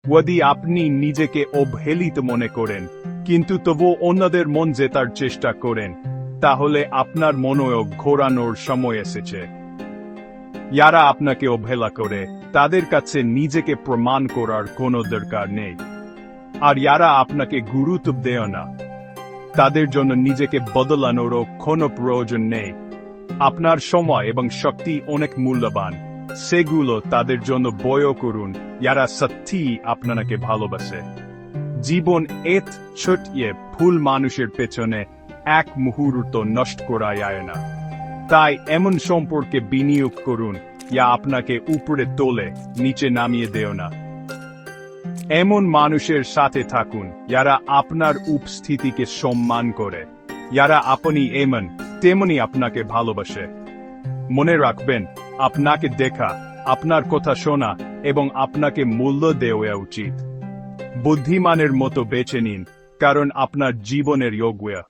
যদি আপনি নিজেকে অবহেলিত মনে করেন কিন্তু তবুও অন্যদের মন জেতার চেষ্টা করেন, তাহলে আপনার মনোযোগ ঘোরানোর সময় এসেছে। যারা আপনাকে অবহেলা করে তাদের কাছে নিজেকে প্রমাণ করার কোনো দরকার নেই। আর যারা আপনাকে গুরুত্ব দেয় না তাদের জন্য নিজেকে বদলানোরও কোনো প্রয়োজন নেই। আপনার সময় এবং শক্তি অনেক মূল্যবান, সেগুলো তাদের জন্য ব্যয় করুন যারা সত্যিই আপনাকে ভালোবাসে। জীবন এত ছোট ভুল মানুষের পেছনে এক মুহূর্ত নষ্ট করা যায় না। তাই এমন সম্পর্কে বিনিয়োগ করুন যা আপনাকে উপরে তোলে, নিচে নামিয়ে দেয় না। এমন মানুষের সাথে থাকুন যারা আপনার উপস্থিতিকে সম্মান করে, যারা আপনি এমন তেমনি আপনাকে ভালোবাসে। মনে রাখবেন, আপনাকে দেখা, আপনার কথা শোনা এবং আপনাকে মূল্য দেওয়া উচিত। বুদ্ধিমানের মতো বেছে নিন, কারণ আপনার জীবনের যোগ্য।